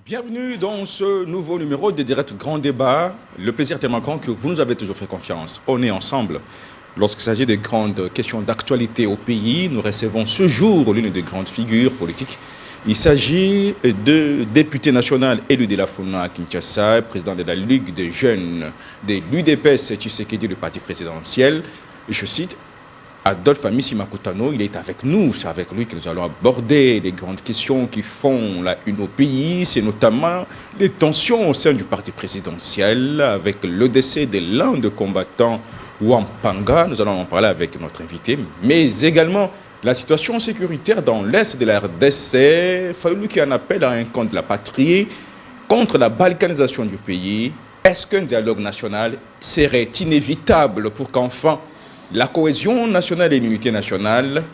Bienvenue dans ce nouveau numéro de Direct Grand Débat. Le plaisir est tellement grand que vous nous avez toujours fait confiance. On est ensemble. Lorsqu'il s'agit de grandes questions d'actualité au pays, nous recevons ce jour l'une des grandes figures politiques. Il s'agit de député national élu de la Funa à Kinshasa, président de la Ligue des jeunes de l'UDPS Tshisekedi, du parti présidentiel. Je cite Adolphe Amissi Makutano, il est avec nous. C'est avec lui que nous allons aborder les grandes questions qui font la une au pays. C'est notamment les tensions au sein du parti présidentiel avec le décès de l'un des combattants, Wampanga. Nous allons en parler avec notre invité. Mais également la situation sécuritaire dans l'est de la RDC. Fallu qui en appelle à un camp de la patrie contre la balkanisation du pays. Est-ce qu'un dialogue national serait inévitable pour qu'enfin la cohésion nationale et l'unité nationale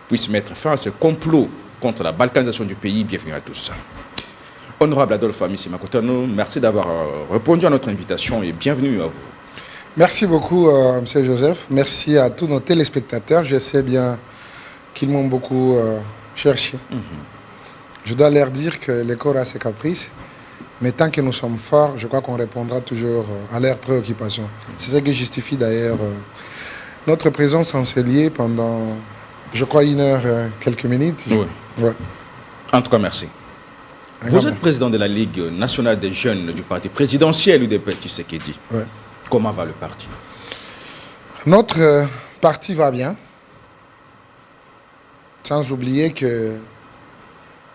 puissent mettre fin à ce complot contre la balkanisation du pays? Bienvenue à tous. Honorable Adolphe Amissi Makutano, merci d'avoir répondu à notre invitation et bienvenue à vous. Merci beaucoup, M. Joseph. Merci à tous nos téléspectateurs. Je sais bien qu'ils m'ont beaucoup cherché. Je dois leur dire que le corps a ses caprices, mais tant que nous sommes forts, je crois qu'on répondra toujours à leurs préoccupations. C'est ça qui justifie d'ailleurs notre présence en Célier pendant, je crois, 1 heure, quelques minutes. Oui. Ouais. En tout cas, merci. Vous êtes président de la Ligue nationale des jeunes du parti présidentiel UDPS Tshisekedi. Ouais. Comment va le parti? Notre parti va bien. Sans oublier que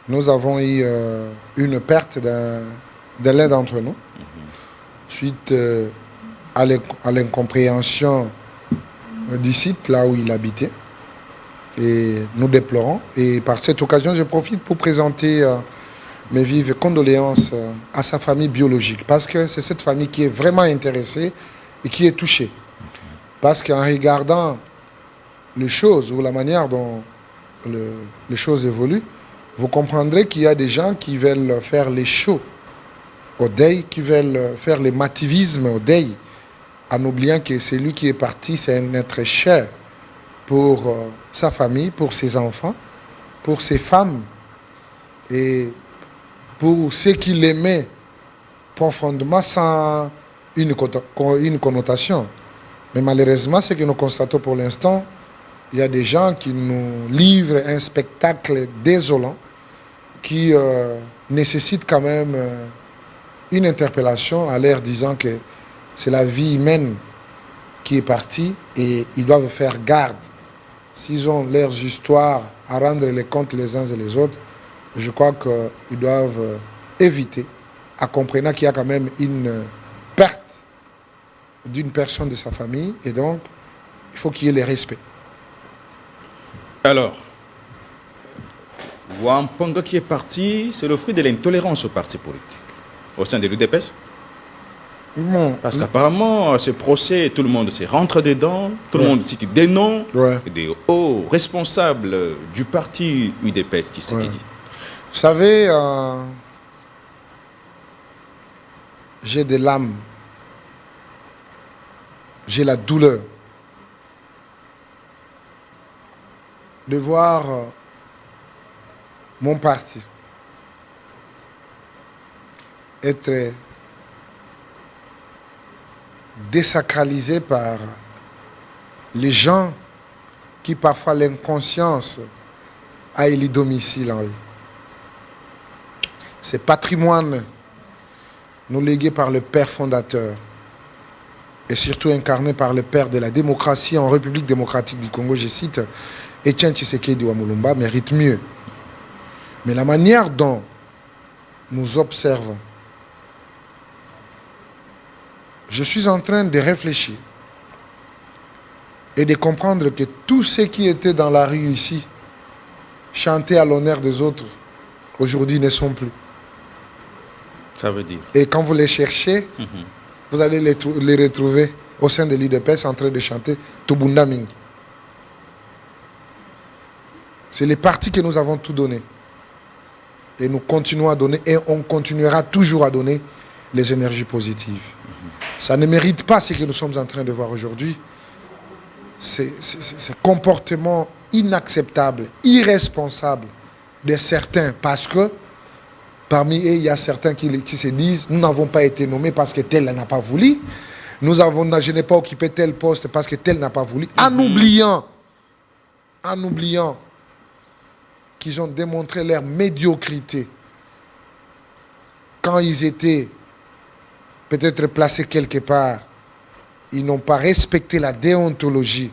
nous avons eu une perte de l'un d'entre nous, suite à l'incompréhension du site là où il habitait. Et nous déplorons. Et par cette occasion, je profite pour présenter mes vives condoléances à sa famille biologique. Parce que c'est cette famille qui est vraiment intéressée et qui est touchée. Parce qu'en regardant les choses ou la manière dont les choses évoluent, vous comprendrez qu'il y a des gens qui veulent faire les shows au deuil, qui veulent faire les mativismes au deuil, en oubliant que celui qui est parti, c'est un être cher pour sa famille, pour ses enfants, pour ses femmes et pour ceux qui l'aimaient profondément sans une connotation. Mais malheureusement, ce que nous constatons pour l'instant, il y a des gens qui nous livrent un spectacle désolant qui nécessite quand même une interpellation à l'air disant que c'est la vie humaine qui est partie et ils doivent faire garde. S'ils ont leurs histoires à rendre les comptes les uns et les autres, je crois qu'ils doivent éviter, en comprenant qu'il y a quand même une perte d'une personne de sa famille et donc il faut qu'il y ait le respect. Alors, Wampanga qui est parti, c'est le fruit de l'intolérance au parti politique au sein de l'UDPS? Bon, parce qu'apparemment, ce procès, tout le monde se rentre dedans, tout le monde cite des noms, des hauts responsables du parti UDPS qui s'est dit. Vous savez, j'ai des larmes, j'ai la douleur de voir mon parti être désacralisé par les gens qui parfois l'inconscience a élu domicile en eux. C'est patrimoine nous légué par le père fondateur et surtout incarné par le père de la démocratie en République démocratique du Congo, je cite, Etienne Tshisekedi wa Mulumba, mérite mieux. Mais la manière dont nous observons, je suis en train de réfléchir et de comprendre que tous ceux qui étaient dans la rue ici, chantaient à l'honneur des autres, aujourd'hui ne sont plus. Ça veut dire. Et quand vous les cherchez, vous allez les retrouver au sein de l'UDPS en train de chanter Tobunda Mingi. C'est les partis que nous avons tout donné. Et nous continuons à donner et on continuera toujours à donner les énergies positives. Ça ne mérite pas ce que nous sommes en train de voir aujourd'hui. C'est comportement inacceptable, irresponsable de certains parce que Parmi eux, il y a certains qui se disent, nous n'avons pas été nommés parce que tel n'a pas voulu. Je n'ai pas occupé tel poste parce que tel n'a pas voulu. En oubliant qu'ils ont démontré leur médiocrité quand ils étaient peut-être placés quelque part. Ils n'ont pas respecté la déontologie.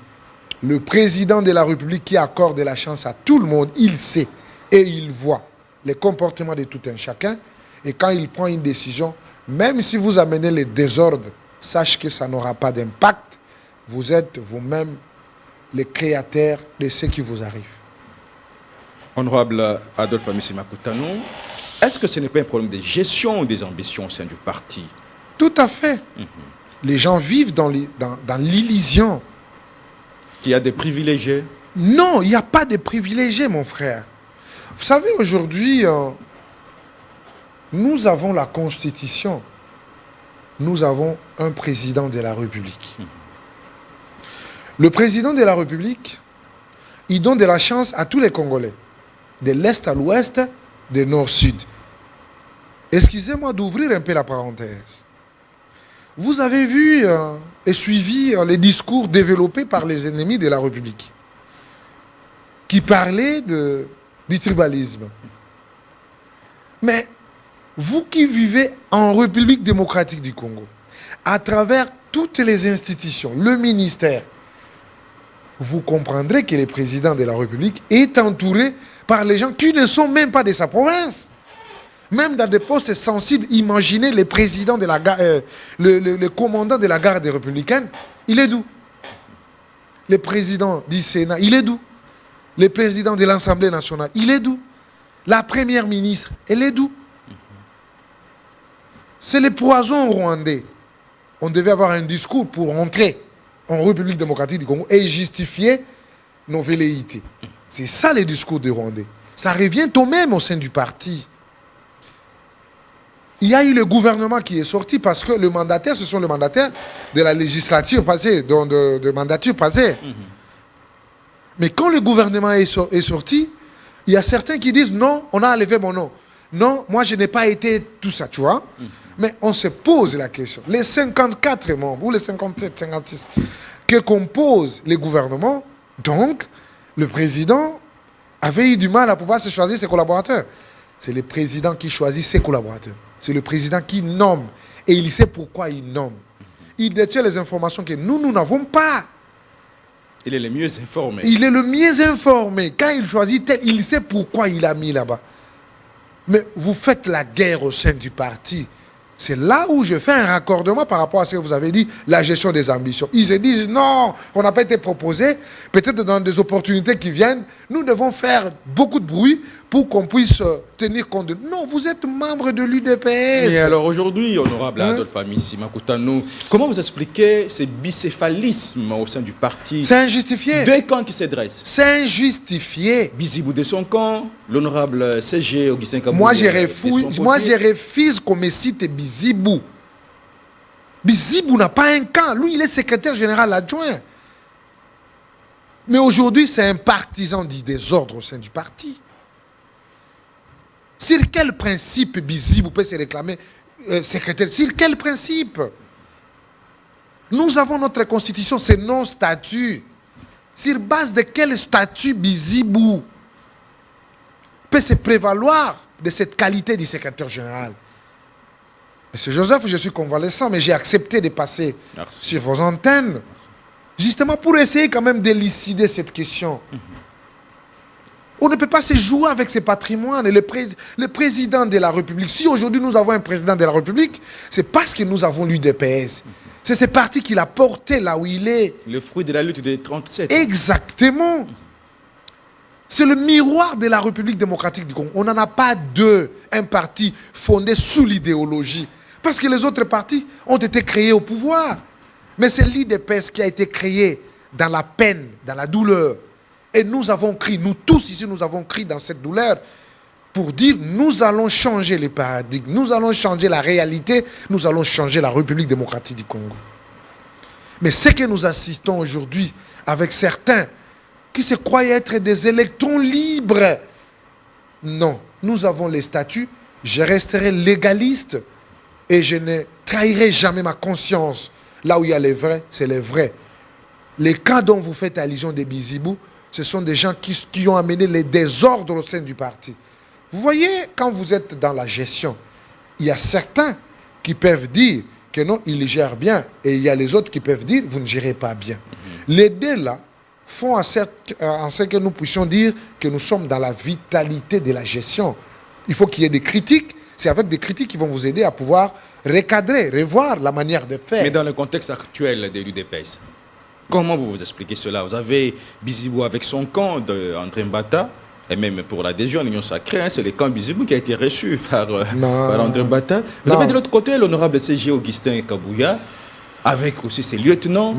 Le président de la République qui accorde la chance à tout le monde, il sait et il voit les comportements de tout un chacun. Et quand il prend une décision, même si vous amenez les désordres, sache que ça n'aura pas d'impact. Vous êtes vous-même les créateurs de ce qui vous arrive. Honorable Adolphe Amissi Makutano, est-ce que ce n'est pas un problème de gestion des ambitions au sein du parti? Tout à fait. Les gens vivent dans l'illusion. Qu'il y a des privilégiés? Non, il n'y a pas de privilégiés, mon frère. Vous savez, aujourd'hui, nous avons la Constitution. Nous avons un président de la République. Le président de la République, il donne de la chance à tous les Congolais, de l'Est à l'Ouest, de Nord-Sud. Excusez-moi d'ouvrir un peu la parenthèse. Vous avez vu et suivi les discours développés par les ennemis de la République qui parlaient du tribalisme. Mais vous qui vivez en République démocratique du Congo, à travers toutes les institutions, le ministère, vous comprendrez que le président de la République est entouré par les gens qui ne sont même pas de sa province. Même dans des postes sensibles, imaginez le président de la le commandant de la garde républicaine, il est d'où? Le président du Sénat, il est d'où? Le président de l'Assemblée nationale, il est d'où? La première ministre, elle est d'où? C'est le poison rwandais. On devait avoir un discours pour entrer en République démocratique du Congo et justifier nos velléités. C'est ça le discours des Rwandais. Ça revient au même au sein du parti. Il y a eu le gouvernement qui est sorti parce que le mandataire, ce sont les mandataires de la législature passée, de mandature passée. Mais quand le gouvernement est sorti, il y a certains qui disent non, on a enlevé mon nom. Non, moi je n'ai pas été tout ça, tu vois. Mais on se pose la question. Les 54 membres, ou les 57, 56, que compose le gouvernement, donc, le président avait eu du mal à pouvoir se choisir ses collaborateurs. C'est le président qui choisit ses collaborateurs. C'est le président qui nomme. Et il sait pourquoi il nomme. Il détient les informations que nous n'avons pas. Il est le mieux informé. Il est le mieux informé. Quand il choisit tel, il sait pourquoi il a mis là-bas. Mais vous faites la guerre au sein du parti. C'est là où je fais un raccordement par rapport à ce que vous avez dit, la gestion des ambitions. Ils se disent, non, on n'a pas été proposé. Peut-être dans des opportunités qui viennent, nous devons faire beaucoup de bruit pour qu'on puisse tenir compte de... Non, vous êtes membre de l'UDPS. Et alors aujourd'hui, honorable Adolphe Amissi Makutano, comment vous expliquez ce bicéphalisme au sein du parti? C'est injustifié. Deux camps qui se dressent. C'est injustifié. Bizibou de son camp, l'honorable CG Augustin Kabou. Moi, je refuse qu'on me cite Bizibou. Bizibou n'a pas un camp. Lui, il est secrétaire général adjoint. Mais aujourd'hui, c'est un partisan du désordre au sein du parti. Sur quel principe Bizibou peut se réclamer secrétaire? Sur quel principe? Nous avons notre constitution, c'est nos statuts. Sur base de quel statut Bizibou peut se prévaloir de cette qualité du secrétaire général? Monsieur Joseph, je suis convalescent, mais j'ai accepté de passer sur vos antennes, justement pour essayer quand même d'élucider cette question. On ne peut pas se jouer avec ce patrimoine. Le président de la République, si aujourd'hui nous avons un président de la République, c'est parce que nous avons l'UDPS. C'est ce parti qui l'a porté là où il est. Le fruit de la lutte des 37. Exactement. C'est le miroir de la République démocratique du Congo. On n'en a pas deux, un parti fondé sous l'idéologie. Parce que les autres partis ont été créés au pouvoir. Mais c'est l'UDPS qui a été créé dans la peine, dans la douleur. Et nous avons crié, nous tous ici, nous avons crié dans cette douleur pour dire nous allons changer les paradigmes, nous allons changer la réalité, nous allons changer la République démocratique du Congo. Mais ce que nous assistons aujourd'hui avec certains qui se croient être des électrons libres, non, nous avons les statuts, je resterai légaliste et je ne trahirai jamais ma conscience. Là où il y a les vrais, c'est les vrais. Les cas dont vous faites allusion des Bizibou, ce sont des gens qui ont amené les désordres au sein du parti. Vous voyez, quand vous êtes dans la gestion, il y a certains qui peuvent dire que non, ils gèrent bien, et il y a les autres qui peuvent dire, vous ne gérez pas bien. Les deux là font en sorte que nous puissions dire que nous sommes dans la vitalité de la gestion. Il faut qu'il y ait des critiques. C'est avec des critiques qui vont vous aider à pouvoir recadrer, revoir la manière de faire. Mais dans le contexte actuel de l'UDPS, comment vous vous expliquez cela? Vous avez Bizibou avec son camp d'André Mbata, et même pour l'adhésion à l'Union Sacrée, hein, c'est le camp Bizibou qui a été reçu par André Mbata. Vous avez de l'autre côté l'honorable CG Augustin Kabouya, avec aussi ses lieutenants.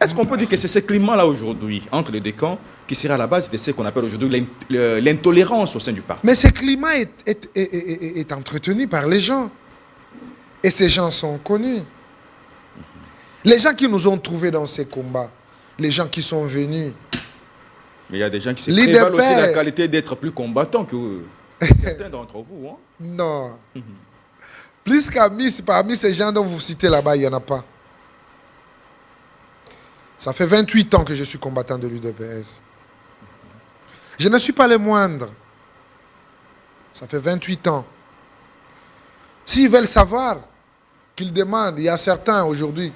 Est-ce qu'on peut dire que c'est ce climat-là aujourd'hui, entre les deux camps, qui sera à la base de ce qu'on appelle aujourd'hui l'intolérance au sein du parti? Mais ce climat est entretenu par les gens. Et ces gens sont connus. Les gens qui nous ont trouvés dans ces combats, les gens qui sont venus. Mais il y a des gens qui se prévalent aussi la qualité d'être plus combattants que certains d'entre vous. Hein? Non. Plus parmi ces gens dont vous citez là-bas, il n'y en a pas. Ça fait 28 ans que je suis combattant de l'UDPS. Je ne suis pas le moindre. Ça fait 28 ans. S'ils veulent savoir, qu'ils demandent. Il y a certains aujourd'hui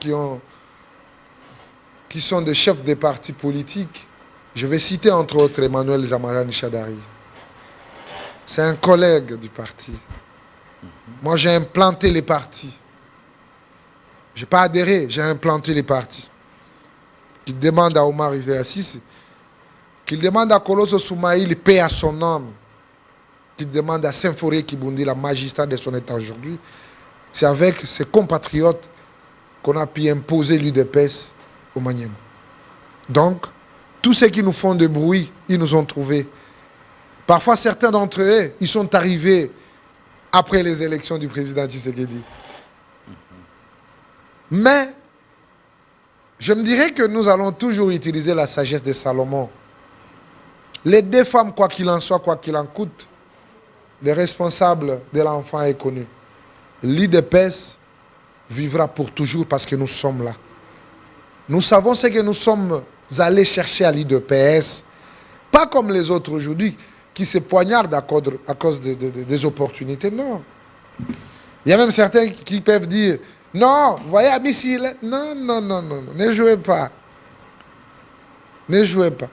qui sont des chefs des partis politiques. Je vais citer entre autres Emmanuel Jamaran Chadari. C'est un collègue du parti. Moi, j'ai implanté les partis. Je n'ai pas adhéré, j'ai implanté les partis. Qu'il demande à Omar Issaïassis, qu'il demande à Colosso Soumaïl, paix à son âme, qu'il demande à Saint-Foré Kibundi, la magistrat de son état aujourd'hui. C'est avec ses compatriotes qu'on a pu imposer l'UDPS au Maniema. Donc, tous ceux qui nous font de bruit, ils nous ont trouvés. Parfois, certains d'entre eux, ils sont arrivés après les élections du président Tshisekedi. Mais, je me dirais que nous allons toujours utiliser la sagesse de Salomon. Les deux femmes, quoi qu'il en soit, quoi qu'il en coûte, le responsable de l'enfant est connu. L'UDPS vivra pour toujours parce que nous sommes là. Nous savons ce que nous sommes allés chercher à l'UDPS. Pas comme les autres aujourd'hui qui se poignardent à cause des opportunités. Non. Il y a même certains qui peuvent dire non, voyez, Amissi, non, ne jouez pas. Ne jouez pas.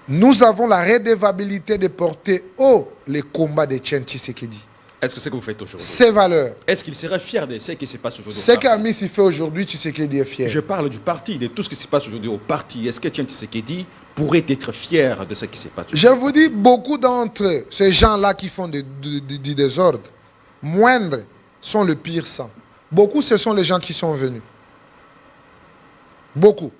Nous avons la redevabilité de porter haut les combats de Etienne Tshisekedi. Est-ce que c'est ce que vous faites aujourd'hui? Ses valeurs. Est-ce qu'il serait fier de ce qui se passe aujourd'hui? Ce qu'Amissi fait aujourd'hui, Tshisekedi est fier. Je parle du parti, de tout ce qui se passe aujourd'hui au parti. Est-ce que Etienne Tshisekedi pourrait être fier de ce qui se passe aujourd'hui? Je vous dis, beaucoup d'entre ces gens-là qui font du désordre, moindres sont le pire sang. Beaucoup, ce sont les gens qui sont venus. Beaucoup.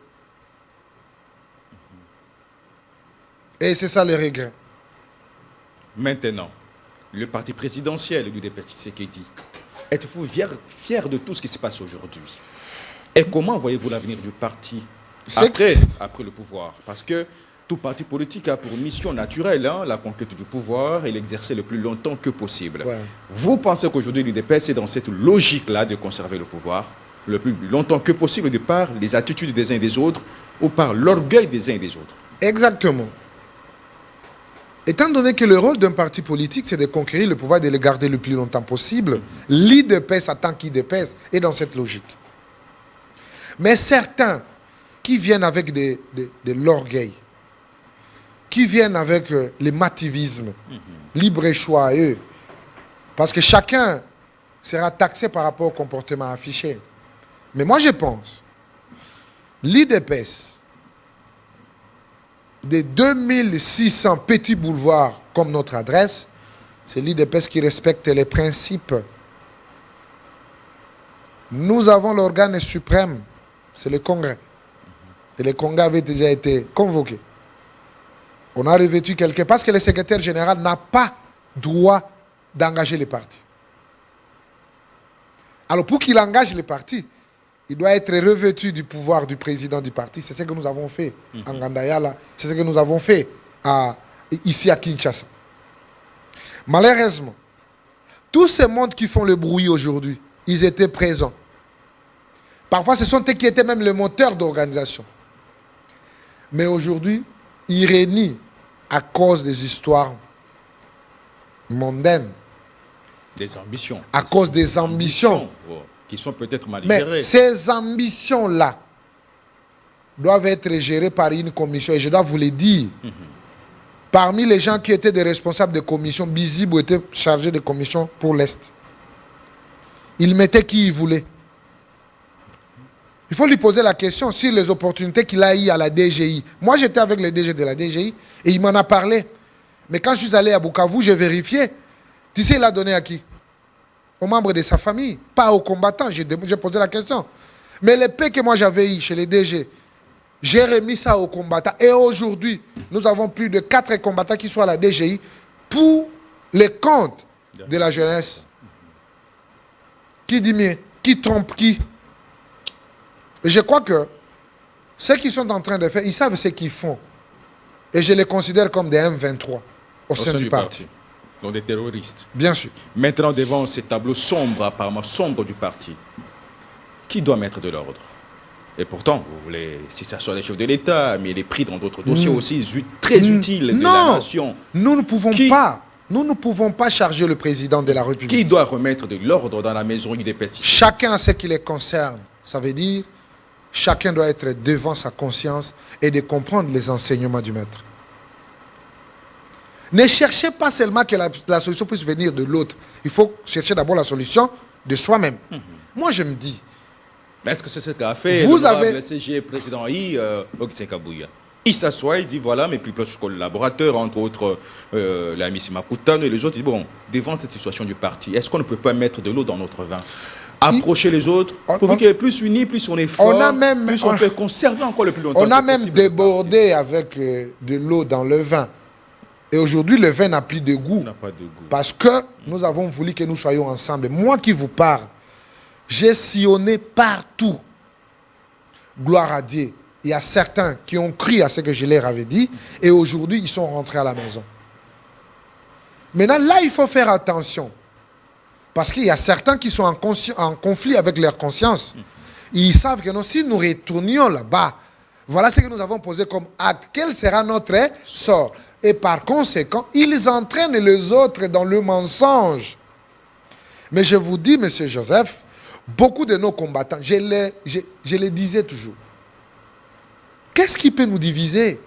Et c'est ça le regret. Maintenant, le parti présidentiel du DPS Tshisekedi, êtes-vous fier de tout ce qui se passe aujourd'hui? Et comment voyez-vous l'avenir du parti après le pouvoir? Parce que tout parti politique a pour mission naturelle la conquête du pouvoir et l'exercer le plus longtemps que possible. Ouais. Vous pensez qu'aujourd'hui l'UDPS est dans cette logique-là de conserver le pouvoir le plus longtemps que possible de par les attitudes des uns et des autres ou par l'orgueil des uns et des autres? Exactement. Étant donné que le rôle d'un parti politique, c'est de conquérir le pouvoir et de le garder le plus longtemps possible, l'UDPS, en tant qu'UDPS, est dans cette logique. Mais certains qui viennent avec de l'orgueil, qui viennent avec l'émativisme, libre choix à eux, parce que chacun sera taxé par rapport au comportement affiché. Mais moi, je pense, l'UDPS, des 2600 petits boulevards comme notre adresse, c'est l'UDPS qui respecte les principes. Nous avons l'organe suprême, c'est le Congrès. Et le Congrès avait déjà été convoqué. On a revêtu quelqu'un, parce que le secrétaire général n'a pas droit d'engager les partis. Alors pour qu'il engage les partis, il doit être revêtu du pouvoir du président du parti. C'est ce que nous avons fait en Gandayala. C'est ce que nous avons fait ici à Kinshasa. Malheureusement, Tous ces mondes qui font le bruit aujourd'hui, ils étaient présents. Parfois, ce sont eux qui étaient même le moteur d'organisation. Mais aujourd'hui, ils régnent à cause des histoires mondaines. Des ambitions. À cause des ambitions. Qui sont peut-être mal gérées. Mais ces ambitions-là doivent être gérées par une commission. Et je dois vous le dire, parmi les gens qui étaient des responsables de commission, Bizibou était chargé de commission pour l'Est. Il mettait qui il voulait. Il faut lui poser la question sur les opportunités qu'il a eues à la DGI. Moi, j'étais avec le DG de la DGI et il m'en a parlé. Mais quand je suis allé à Bukavu, j'ai vérifié. Tu sais, il a donné à qui? Aux membres de sa famille, pas aux combattants. J'ai posé la question. Mais les paix que moi j'avais eu chez les DG, j'ai remis ça aux combattants. Et aujourd'hui, nous avons plus de 4 combattants qui sont à la DGI pour les comptes de la jeunesse. Qui dit mieux? Qui trompe qui? Et je crois que ceux qui sont en train de faire, ils savent ce qu'ils font. Et je les considère comme des M23 au sein du parti. Donc des terroristes. Bien sûr. Maintenant, devant ces tableaux sombres, apparemment sombres du parti, qui doit mettre de l'ordre? Et pourtant, vous voulez, si ça soit les chefs de l'État, mais il est pris dans d'autres dossiers aussi très utiles de la nation. Nous ne pouvons pas. Nous ne pouvons pas charger le président de la République. Qui doit remettre de l'ordre dans la maison UDPS? Chacun a ce qui les concerne. Ça veut dire, chacun doit être devant sa conscience et de comprendre les enseignements du maître. Ne cherchez pas seulement que la solution puisse venir de l'autre. Il faut chercher d'abord la solution de soi-même. Moi, je me dis... Mais est-ce que c'est ce qu'a fait le CG président Augustin Kabouya? Il s'assoit, il dit voilà mes plus proches collaborateurs, entre autres la Miss Makutano et les autres. Il dit bon, devant cette situation du parti, est-ce qu'on ne peut pas mettre de l'eau dans notre vin? Approcher les autres, pour qu'il y ait plus unis, plus on est fort, plus on peut conserver encore le plus longtemps. On a même débordé avec de l'eau dans le vin. Et aujourd'hui, le vin n'a plus de goût. Pas de goût. Parce que nous avons voulu que nous soyons ensemble. Moi qui vous parle, j'ai sillonné partout. Gloire à Dieu. Il y a certains qui ont cru à ce que je leur avais dit. Et aujourd'hui, ils sont rentrés à la maison. Maintenant, là, il faut faire attention. Parce qu'il y a certains qui sont en conflit avec leur conscience. Ils savent que si nous retournions là-bas, voilà ce que nous avons posé comme acte. Quel sera notre sort? Et par conséquent, ils entraînent les autres dans le mensonge. Mais je vous dis, monsieur Joseph, beaucoup de nos combattants, je les disais toujours, qu'est-ce qui peut nous diviser?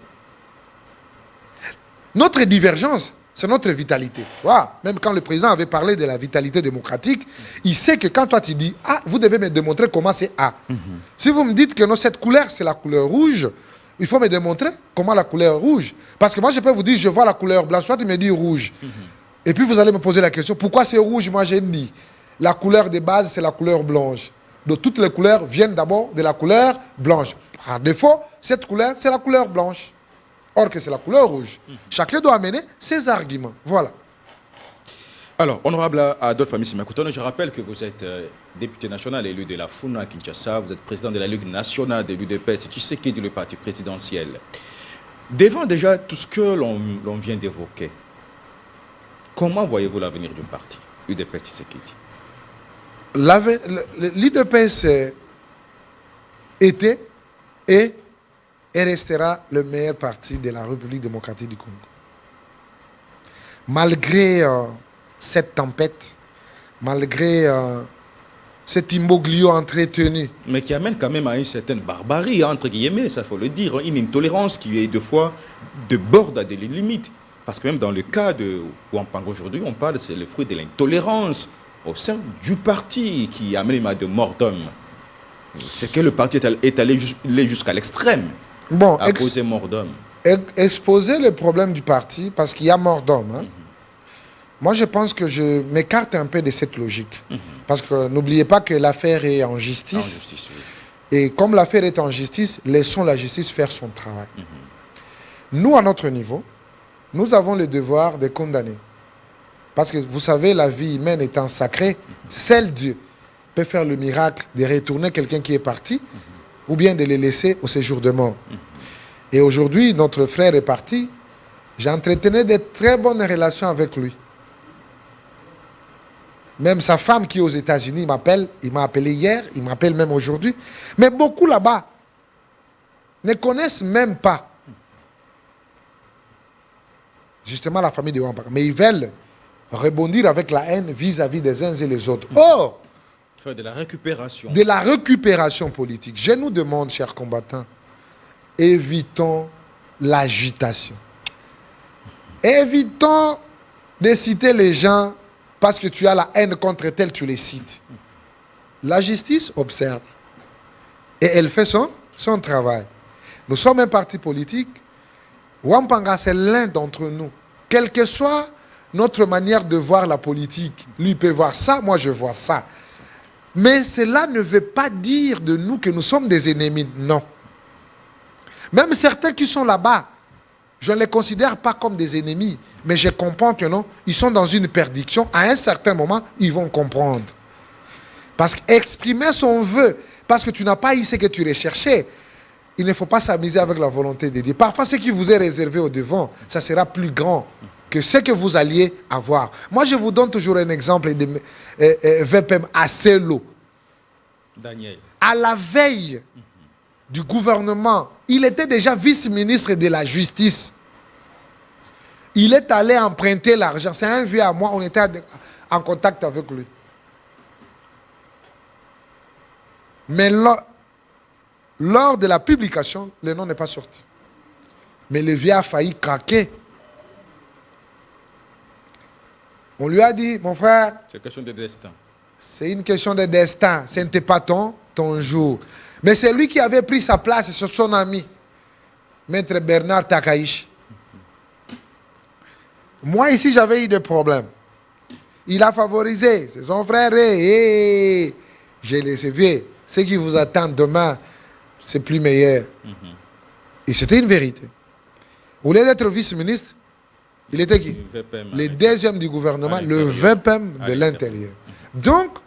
Notre divergence, c'est notre vitalité. Wow. Même quand le président avait parlé de la vitalité démocratique, il sait que quand toi tu dis A, vous devez me démontrer comment c'est A. Si vous me dites que non, cette couleur, c'est la couleur rouge, il faut me démontrer comment la couleur rouge. Parce que moi, je peux vous dire, je vois la couleur blanche, toi tu me dis rouge. Et puis vous allez me poser la question, pourquoi c'est rouge? Moi, j'ai dit, la couleur de base, c'est la couleur blanche. Donc toutes les couleurs viennent d'abord de la couleur blanche. Par défaut, cette couleur, c'est la couleur blanche. Or que c'est la couleur rouge. Chacun doit amener ses arguments. Voilà. Alors, honorable Adolphe Amissi Makutano, je rappelle que vous êtes député national élu de la Funa à Kinshasa, vous êtes président de la Ligue nationale de l'UDPS, Tshisekedi, le parti présidentiel. Devant déjà tout ce que l'on vient d'évoquer, comment voyez-vous l'avenir du parti UDPS Tshisekedi? L'UDPS était et restera le meilleur parti de la République démocratique du Congo. Malgré cette tempête, malgré cet imbroglio entretenu. Mais qui amène quand même à une certaine barbarie, entre guillemets, ça faut le dire, une intolérance qui est deux fois déborde à des limites. Parce que même dans le cas de où on parle aujourd'hui, on parle, c'est le fruit de l'intolérance au sein du parti qui amène à de morts d'hommes. C'est que le parti est allé jusqu'à l'extrême, à causer mort d'hommes. Exposer le problème du parti, parce qu'il y a mort d'hommes. Hein. Moi, je pense que je m'écarte un peu de cette logique. Parce que n'oubliez pas que l'affaire est en justice. Oui. Et comme l'affaire est en justice, laissons la justice faire son travail. Nous, à notre niveau, nous avons le devoir de condamner. Parce que vous savez, la vie humaine étant sacrée, seul Dieu peut faire le miracle de retourner quelqu'un qui est parti ou bien de le laisser au séjour de mort. Et aujourd'hui, notre frère est parti. J'entretenais de très bonnes relations avec lui. Même sa femme qui est aux États-Unis m'appelle, il m'a appelé hier, il m'appelle même aujourd'hui. Mais beaucoup là-bas ne connaissent même pas justement la famille de Wampaka. Mais ils veulent rebondir avec la haine vis-à-vis des uns et les autres. Or, faire de la récupération. De la récupération politique. Je nous demande, chers combattants, évitons l'agitation. Évitons de citer les gens parce que tu as la haine contre tel, tu les cites. La justice observe. Et elle fait son travail. Nous sommes un parti politique. Wampanga, c'est l'un d'entre nous. Quelle que soit notre manière de voir la politique, lui peut voir ça, moi je vois ça. Mais cela ne veut pas dire de nous que nous sommes des ennemis. Non. Même certains qui sont là-bas, je ne les considère pas comme des ennemis, mais je comprends que non, ils sont dans une perdition. À un certain moment, ils vont comprendre. Parce qu'exprimer son vœu, parce que tu n'as pas eu ce que tu recherchais, il ne faut pas s'amuser avec la volonté de Dieu. Parfois, ce qui vous est réservé au devant, ça sera plus grand que ce que vous alliez avoir. Moi, je vous donne toujours un exemple de VPM Asselo. Daniel. À la veille du gouvernement, il était déjà vice-ministre de la Justice. Il est allé emprunter l'argent. C'est un vieux à moi, on était en contact avec lui. Mais lors de la publication, le nom n'est pas sorti. Mais le vieux a failli craquer. On lui a dit, mon frère, c'est une question de destin. C'est une question de destin. Ce n'était pas ton jour. Mais c'est lui qui avait pris sa place sur son ami, Maître Bernard Takaïch. Moi, ici, j'avais eu des problèmes. Il a favorisé. C'est son frère. J'ai laissé vieux. Ce qui vous attend demain, c'est plus meilleur. Et c'était une vérité. Au lieu d'être vice-ministre, il était qui? Le deuxième du gouvernement, le VPM de l'intérieur. Donc,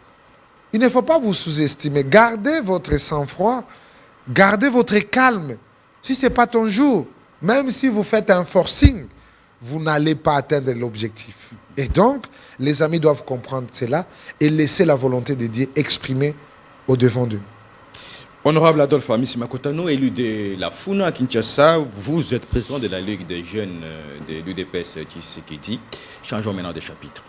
il ne faut pas vous sous-estimer. Gardez votre sang-froid, gardez votre calme. Si ce n'est pas ton jour, même si vous faites un forcing, vous n'allez pas atteindre l'objectif. Et donc, les amis doivent comprendre cela et laisser la volonté de Dieu exprimer au devant d'eux. Honorable Adolphe Amissi Makotano, élu de la Funa à Kinshasa, vous êtes président de la Ligue des jeunes de l'UDPS Tshisekedi. Changeons maintenant de chapitre.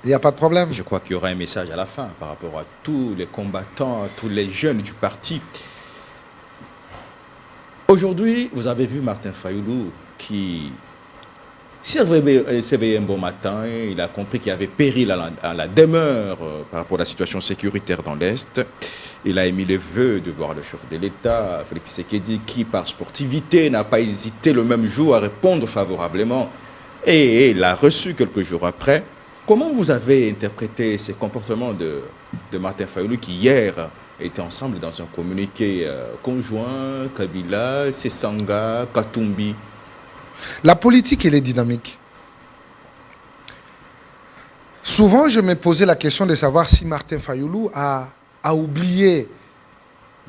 Il n'y a pas de problème. Je crois qu'il y aura un message à la fin par rapport à tous les combattants, à tous les jeunes du parti. Aujourd'hui, vous avez vu Martin Fayulu qui s'est réveillé un bon matin. Il a compris qu'il y avait péril à la demeure par rapport à la situation sécuritaire dans l'Est. Il a émis le vœu de voir le chef de l'État, Félix Tshisekedi, qui par sportivité n'a pas hésité le même jour à répondre favorablement. Et il l'a reçu quelques jours après. Comment vous avez interprété ces comportements de Martin Fayulu qui hier étaient ensemble dans un communiqué conjoint, Kabila, Sessanga, Katumbi? La politique, elle est dynamique. Souvent, je me posais la question de savoir si Martin Fayulu a oublié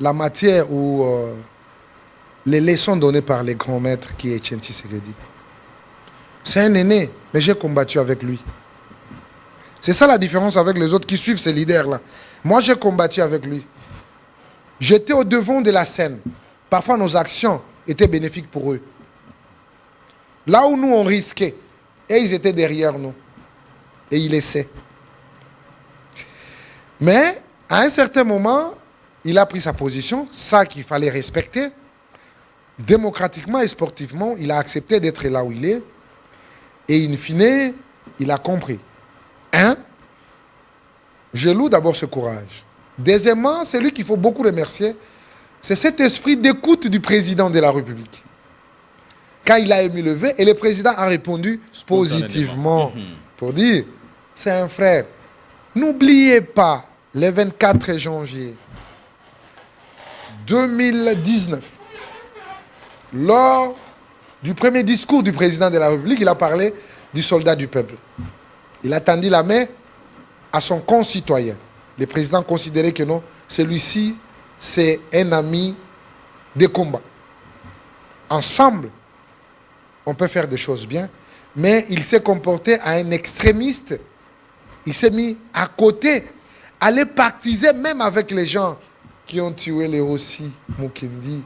la matière ou les leçons données par les grands maîtres qui est Etienne Tshisekedi. C'est un aîné, mais j'ai combattu avec lui. C'est ça la différence avec les autres qui suivent ces leaders-là. Moi, j'ai combattu avec lui. J'étais au devant de la scène. Parfois, nos actions étaient bénéfiques pour eux. Là où nous, on risquait, et ils étaient derrière nous. Et ils laissaient. Mais, à un certain moment, il a pris sa position, ça qu'il fallait respecter. Démocratiquement et sportivement, il a accepté d'être là où il est. Et in fine, il a compris. Je loue d'abord ce courage. Deuxièmement, celui qu'il faut beaucoup remercier, c'est cet esprit d'écoute du président de la République. Quand il a émis le vœu, et le président a répondu positivement pour dire, c'est un frère. N'oubliez pas, le 24 janvier 2019, lors du premier discours du président de la République, il a parlé du soldat du peuple. Il a tendu la main à son concitoyen. Le président considérait que non, celui-ci, c'est un ami de combat. Ensemble, on peut faire des choses bien, mais il s'est comporté à un extrémiste Il s'est mis à côté, aller pactiser même avec les gens qui ont tué les Rossi Mukendi,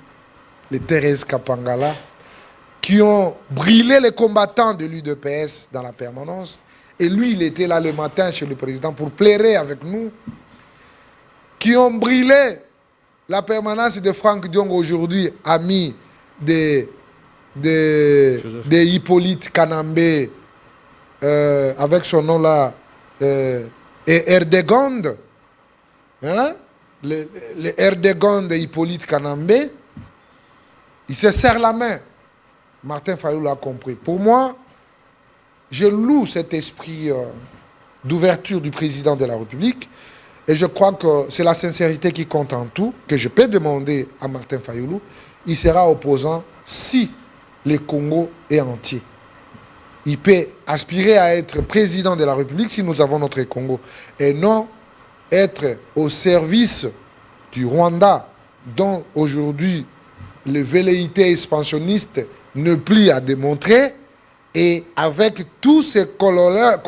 les Thérèse Kapangala, qui ont brûlé les combattants de l'UDPS dans la permanence. Et lui, il était là le matin chez le président pour plairer avec nous. Qui ont brûlé la permanence de Franck Diong aujourd'hui, ami de Hippolyte Kanambe, avec son nom là, et Erdogan, hein? Le Erdogan de Hippolyte Kanambe, il se serre la main. Martin Fayulu l'a compris. Pour moi, je loue cet esprit d'ouverture du président de la République et je crois que c'est la sincérité qui compte en tout, que je peux demander à Martin Fayulu. Il sera opposant si le Congo est entier. Il peut aspirer à être président de la République si nous avons notre Congo et non être au service du Rwanda dont aujourd'hui le velléité expansionniste ne plus à démontrer et avec tous ces corollaires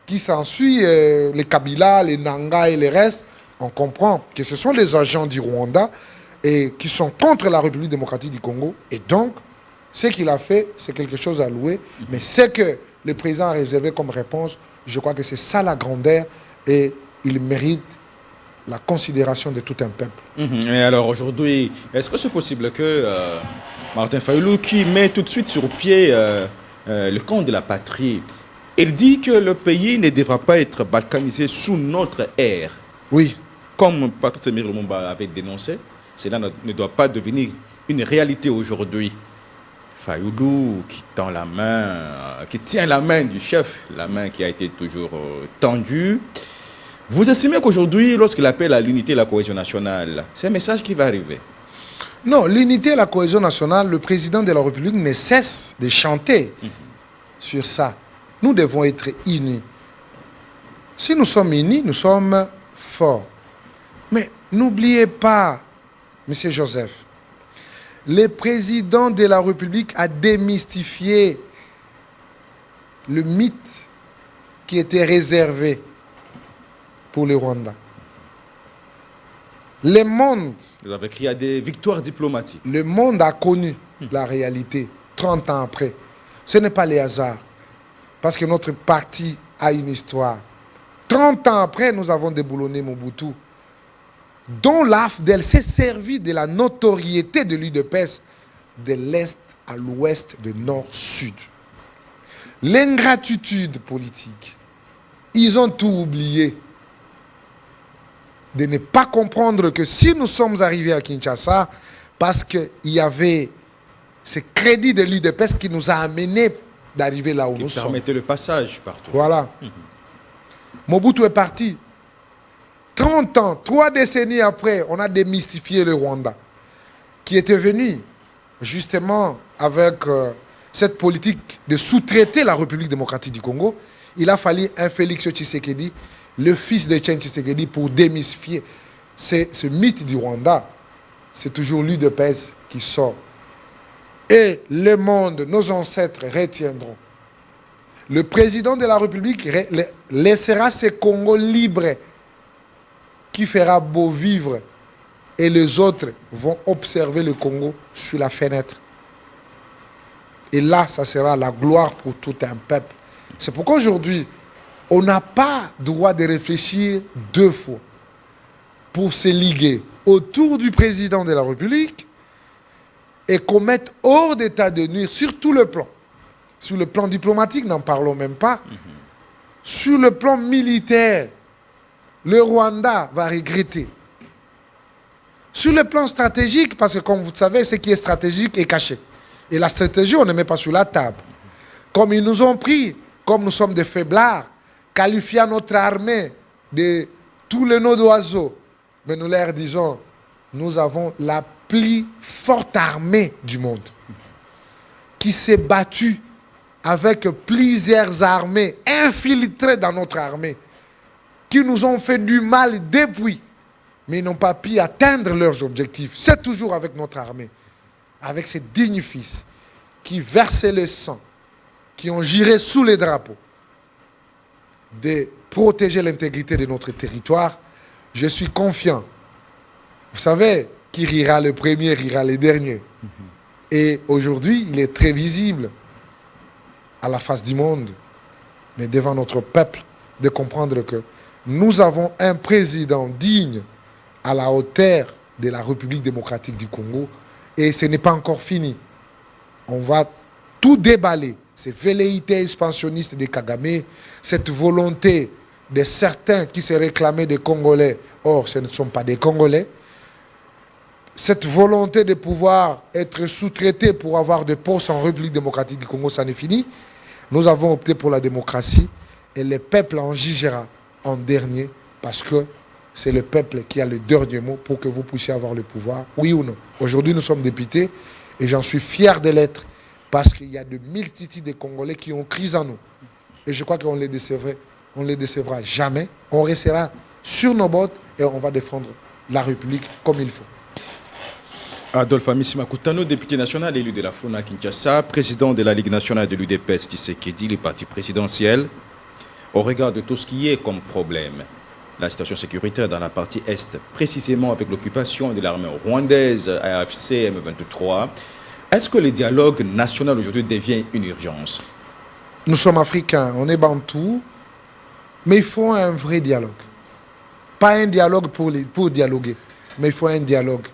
qui s'ensuivent, les Kabila, les Nanga et les restes, on comprend que ce sont les agents du Rwanda et qui sont contre la République démocratique du Congo. Et donc, ce qu'il a fait, c'est quelque chose à louer. Mais ce que le président a réservé comme réponse, je crois que c'est ça la grandeur et il mérite la considération de tout un peuple. Et alors aujourd'hui, est-ce que c'est possible que Martin Fayulu, qui met tout de suite sur pied le camp de la patrie, il dit que le pays ne devra pas être balkanisé sous notre ère. Oui. Comme Patrice Emery Lumumba avait dénoncé, cela ne doit pas devenir une réalité aujourd'hui. Fayulu qui tend la main, qui tient la main du chef, la main qui a été toujours tendue. Vous estimez qu'aujourd'hui, lorsqu'il appelle à l'unité et la cohésion nationale, c'est un message qui va arriver? Non, l'unité et la cohésion nationale, le président de la République ne cesse de chanter sur ça. Nous devons être unis. Si nous sommes unis, nous sommes forts. Mais n'oubliez pas, M. Joseph, le président de la République a démystifié le mythe qui était réservé pour le Rwanda. Le monde... Vous avez crié à des victoires diplomatiques. Le monde a connu la réalité 30 ans après. Ce n'est pas les hasards. Parce que notre parti a une histoire. 30 ans après, nous avons déboulonné Mobutu, dont l'AFDEL s'est servi de la notoriété de l'UDPS de l'Est à l'Ouest, de Nord-Sud. L'ingratitude politique. Ils ont tout oublié. De ne pas comprendre que si nous sommes arrivés à Kinshasa, parce qu'il y avait ce crédit de l'UDPS qui nous a amenés d'arriver là où nous sommes. Qui permettait le passage partout. Voilà. Mobutu est parti. 30 ans, 3 décennies après, on a démystifié le Rwanda, qui était venu justement avec cette politique de sous-traiter la République démocratique du Congo. Il a fallu un Félix Tshisekedi, le fils de Etienne Tshisekedi, pour démystifier ce mythe du Rwanda. C'est toujours l'UDPS qui sort. Et le monde, nos ancêtres retiendront. Le président de la République laissera ce Congo libre qui fera beau vivre et les autres vont observer le Congo sur la fenêtre. Et là, ça sera la gloire pour tout un peuple. C'est pourquoi aujourd'hui, on n'a pas droit de réfléchir 2 fois pour se liguer autour du président de la République et commettre hors d'état de nuire sur tout le plan. Sur le plan diplomatique, n'en parlons même pas. Sur le plan militaire, le Rwanda va regretter. Sur le plan stratégique, parce que comme vous savez, ce qui est stratégique est caché. Et la stratégie, on ne met pas sur la table. Comme ils nous ont pris, comme nous sommes des faiblards, qualifiant notre armée de tous les noms d'oiseaux, mais nous leur disons, nous avons la plus forte armée du monde, qui s'est battue avec plusieurs armées infiltrées dans notre armée, qui nous ont fait du mal depuis, mais ils n'ont pas pu atteindre leurs objectifs. C'est toujours avec notre armée, avec ces dignes fils qui versaient le sang, qui ont giré sous les drapeaux. de protéger l'intégrité de notre territoire, je suis confiant. Vous savez, qui rira le premier, rira le dernier. Et aujourd'hui, il est très visible à la face du monde, mais devant notre peuple, de comprendre que nous avons un président digne à la hauteur de la République démocratique du Congo, et ce n'est pas encore fini. On va tout déballer. Ces velléités expansionnistes de Kagame, cette volonté de certains qui se réclamaient des Congolais, or ce ne sont pas des Congolais, cette volonté de pouvoir être sous-traité pour avoir des postes en République démocratique du Congo, ça n'est fini. Nous avons opté pour la démocratie et le peuple en jugera en dernier parce que c'est le peuple qui a le dernier mot pour que vous puissiez avoir le pouvoir, oui ou non. Aujourd'hui, nous sommes députés et j'en suis fier de l'être parce qu'il y a de multitudes de Congolais qui ont crise en nous. Et je crois qu'on les décevra jamais. On restera sur nos bottes et on va défendre la République comme il faut. Adolphe Amissi Makutano, député national élu de la FUNA Kinshasa, président de la Ligue nationale de l'UDPS Tshisekedi, le parti présidentiel. Au regard de tout ce qui est comme problème, la situation sécuritaire dans la partie Est, précisément avec l'occupation de l'armée rwandaise AFC M23, est-ce que le dialogue national aujourd'hui devient une urgence? Nous sommes africains, on est bantous, mais il faut un vrai dialogue. Pas un dialogue pour dialoguer, mais il faut un dialogue.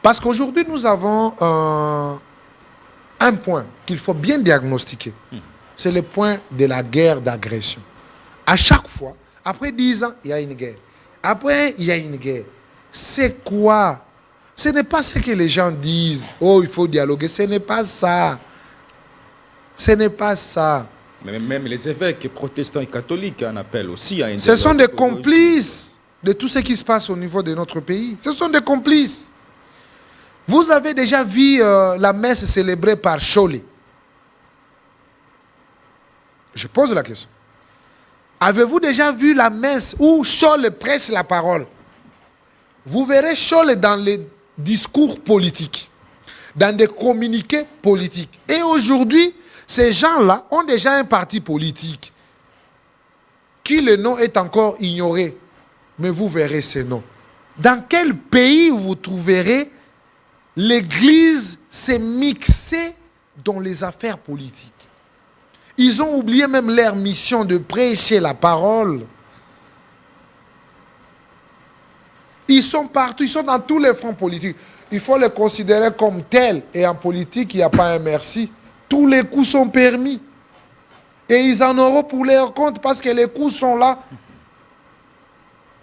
Parce qu'aujourd'hui, nous avons un point qu'il faut bien diagnostiquer. C'est le point de la guerre d'agression. À chaque fois, après 10 ans, il y a une guerre. Après, il y a une guerre. C'est quoi? Ce n'est pas ce que les gens disent. Oh, il faut dialoguer. Ce n'est pas ça. Ce n'est pas ça. Mais même les évêques protestants et catholiques en appellent aussi à un dialogue. Ce sont des complices de tout ce qui se passe au niveau de notre pays. Ce sont des complices. Vous avez déjà vu la messe célébrée par Cholet? Je pose la question. Avez-vous déjà vu la messe où Cholet prêche la parole? Vous verrez Cholet dans les discours politiques, dans des communiqués politiques. Et aujourd'hui, ces gens-là ont déjà un parti politique qui le nom est encore ignoré. Mais vous verrez ces noms. Dans quel pays vous trouverez l'Église s'est mixée dans les affaires politiques? Ils ont oublié même leur mission de prêcher la parole. Ils sont partout, ils sont dans tous les fronts politiques. Il faut les considérer comme tels. Et en politique, il n'y a pas un merci. Tous les coups sont permis. Et ils en auront pour leur compte parce que les coups sont là.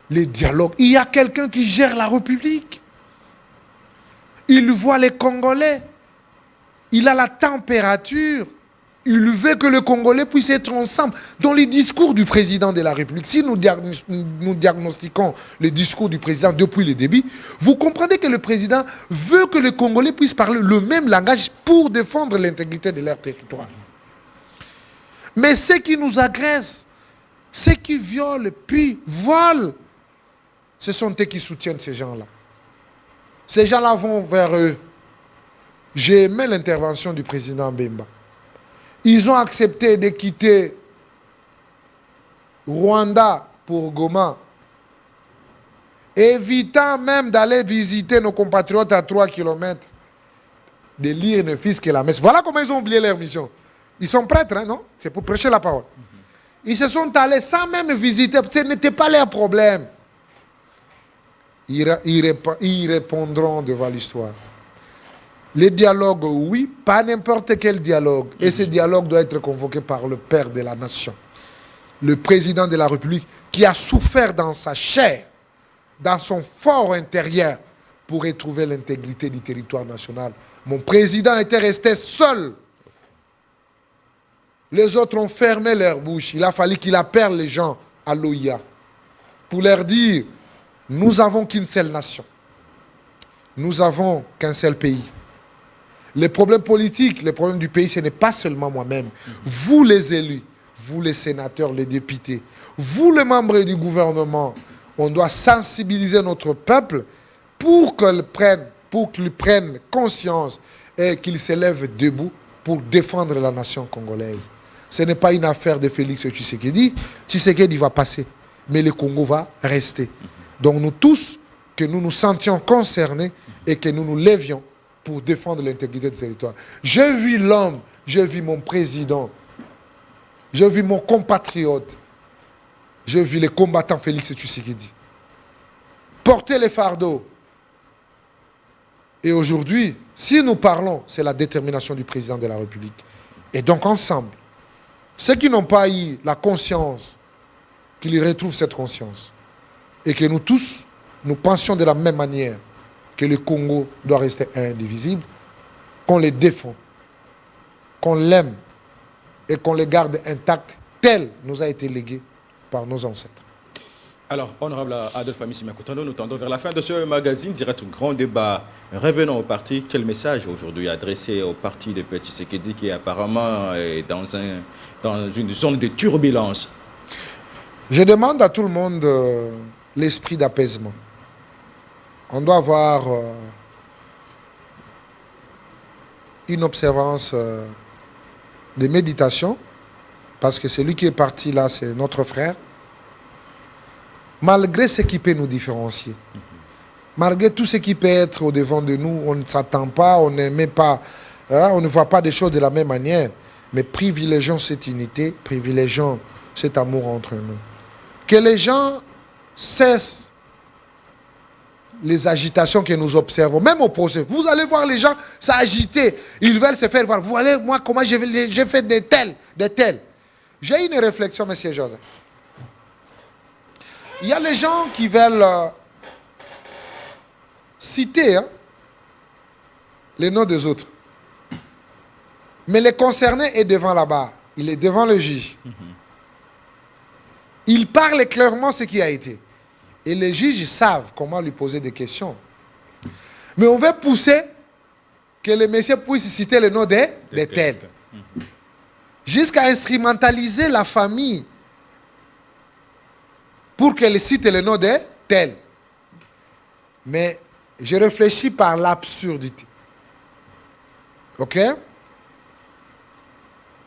Les dialogues. Il y a quelqu'un qui gère la République. Il voit les Congolais. Il a la température. Il veut que le Congolais puisse être ensemble. Dans les discours du président de la République, si nous diagnostiquons le discours du président depuis le début, vous comprenez que le président veut que le Congolais puisse parler le même langage pour défendre l'intégrité de leur territoire. Mais ceux qui nous agressent, ceux qui violent puis volent, ce sont eux qui soutiennent ces gens-là. Ces gens-là vont vers eux. J'ai aimé l'intervention du président Bemba. Ils ont accepté de quitter Rwanda pour Goma, évitant même d'aller visiter nos compatriotes à 3 km, de lire ne fût-ce que la messe. Voilà comment ils ont oublié leur mission. Ils sont prêtres, hein, non? C'est pour prêcher la parole. Ils se sont allés sans même visiter, ce n'était pas leur problème. Ils répondront devant l'histoire. Les dialogues, oui, pas n'importe quel dialogue. Et ce dialogue doit être convoqué par le père de la nation, le président de la République, qui a souffert dans sa chair, dans son fort intérieur, pour retrouver l'intégrité du territoire national. Mon président était resté seul. Les autres ont fermé leur bouche. Il a fallu qu'il appelle les gens à l'OIA pour leur dire, nous n'avons qu'une seule nation. Nous n'avons qu'un seul pays. Les problèmes politiques, les problèmes du pays, ce n'est pas seulement moi-même. Vous les élus, vous les sénateurs, les députés, vous les membres du gouvernement, on doit sensibiliser notre peuple pour qu'il prenne conscience et qu'il se lève debout pour défendre la nation congolaise. ce n'est pas une affaire de Félix Tshisekedi. Tshisekedi va passer, mais le Congo va rester. Donc nous tous, que nous nous sentions concernés et que nous nous levions pour défendre l'intégrité du territoire. J'ai vu l'homme, j'ai vu mon président, j'ai vu mon compatriote, j'ai vu les combattants Félix Tshisekedi porter les fardeaux. Et aujourd'hui, si nous parlons, c'est la détermination du président de la République. Et donc ensemble, ceux qui n'ont pas eu la conscience, qu'ils retrouvent cette conscience. Et que nous tous, nous pensions de la même manière que le Congo doit rester indivisible, qu'on les défend, qu'on l'aime et qu'on les garde intacts, tel nous a été légué par nos ancêtres. Alors, honorable Adolphe Amissi Makutando, nous tendons vers la fin de ce magazine, direct au grand débat. Revenons au parti. Quel message aujourd'hui adressé au parti de Petit Tshisekedi qui apparemment est dans une zone de turbulence? Je demande à tout le monde l'esprit d'apaisement. On doit avoir une observance de méditation, parce que celui qui est parti là, c'est notre frère. Malgré ce qui peut nous différencier, malgré tout ce qui peut être au-devant de nous, on ne s'attend pas, on n'aime pas, on ne voit pas des choses de la même manière, mais privilégions cette unité, privilégions cet amour entre nous. Que les gens cessent les agitations que nous observons, même au procès. Vous allez voir les gens s'agiter, ils veulent se faire voir. Vous allez, moi, comment j'ai fait de tels. J'ai une réflexion, monsieur Joseph. Il y a les gens qui veulent citer les noms des autres. Mais le concerné est devant la barre. Il est devant le juge. Il parle clairement ce qui a été. Et les juges savent comment lui poser des questions. Mais on veut pousser que le monsieur puisse citer le nom des tels. Jusqu'à instrumentaliser la famille pour qu'elle cite le nom de tel. Mais je réfléchis par l'absurdité. Ok?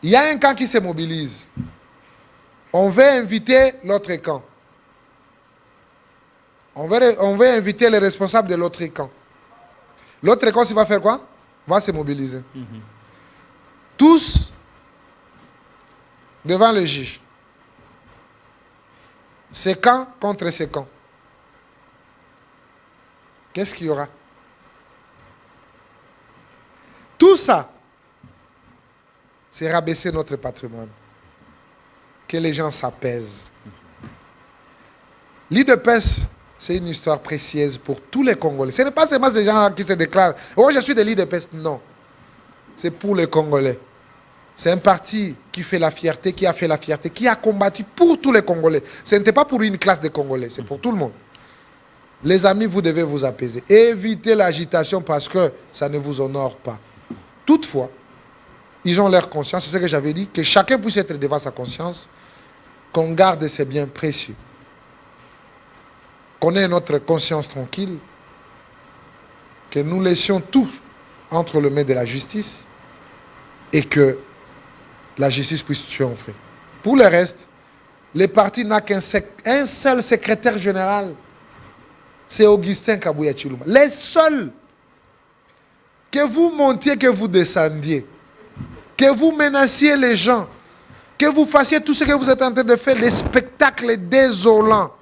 Il y a un camp qui se mobilise. On veut inviter l'autre camp. On veut inviter les responsables de l'autre camp. L'autre camp, il va faire quoi? Va se mobiliser. Tous devant le juge. Ces camps contre ces camps. Qu'est-ce qu'il y aura? Tout ça, c'est rabaisser notre patrimoine. Que les gens s'apaisent. L'IDPS, c'est une histoire précieuse pour tous les Congolais. Ce n'est pas seulement ces gens qui se déclarent « Oh, je suis de l'IDPS ». Non. C'est pour les Congolais. C'est un parti qui fait la fierté, qui a fait la fierté, qui a combattu pour tous les Congolais. Ce n'était pas pour une classe de Congolais, c'est pour tout le monde. Les amis, vous devez vous apaiser. Évitez l'agitation parce que ça ne vous honore pas. Toutefois, ils ont leur conscience, c'est ce que j'avais dit, que chacun puisse être devant sa conscience, qu'on garde ses biens précieux, qu'on ait notre conscience tranquille, que nous laissions tout entre les mains de la justice et que la justice puisse triompher. Pour le reste, le parti n'a qu'un seul secrétaire général, c'est Augustin Kabouya Tshiluma. Les seuls, que vous montiez, que vous descendiez, que vous menaciez les gens, que vous fassiez tout ce que vous êtes en train de faire, les spectacles désolants.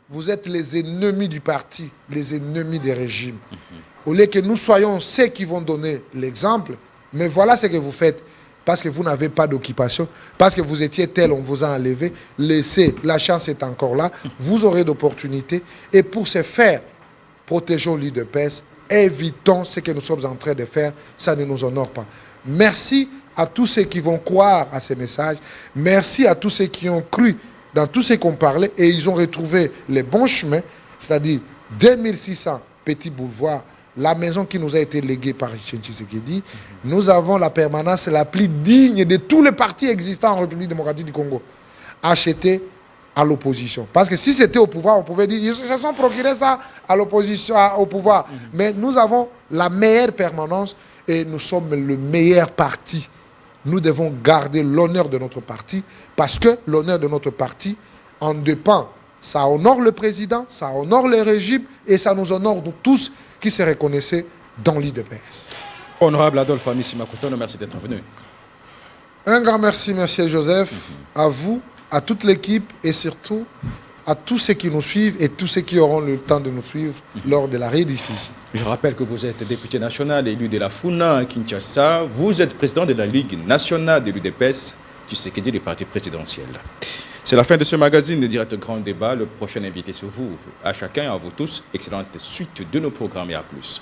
Vous êtes les ennemis du parti, les ennemis des régimes. Au lieu que nous soyons ceux qui vont donner l'exemple, mais voilà ce que vous faites, parce que vous n'avez pas d'occupation, parce que vous étiez tel, on vous a enlevé, laissez, la chance est encore là, vous aurez d'opportunités, et pour ce faire, protégeons l'IDPS, évitons ce que nous sommes en train de faire, ça ne nous honore pas. Merci à tous ceux qui vont croire à ces messages, merci à tous ceux qui ont cru dans tout ce qu'on parlait, et ils ont retrouvé les bons chemins, c'est-à-dire 2600 petits boulevards, la maison qui nous a été léguée par Tshisekedi, nous avons la permanence la plus digne de tous les partis existants en République démocratique du Congo, achetée à l'opposition. Parce que si c'était au pouvoir, on pouvait dire, ils se sont procurés ça à l'opposition, au pouvoir. Mais nous avons la meilleure permanence et nous sommes le meilleur parti nous devons garder l'honneur de notre parti parce que l'honneur de notre parti en dépend. Ça honore le président, ça honore le régime et ça nous honore nous tous qui se reconnaissaient dans l'IDPS. Honorable Adolphe Amissi Makotono, merci d'être venu. Un grand merci, monsieur Joseph, à vous, à toute l'équipe et surtout à tous ceux qui nous suivent et tous ceux qui auront le temps de nous suivre lors de la rediffusion. Je rappelle que vous êtes député national élu de la Funa à Kinshasa. Vous êtes président de la Ligue nationale de l'UDPS, du CKD du parti présidentiel. C'est la fin de ce magazine de Direct Grand Débat. Le prochain invité, c'est vous. À chacun et à vous tous, excellente suite de nos programmes et à plus.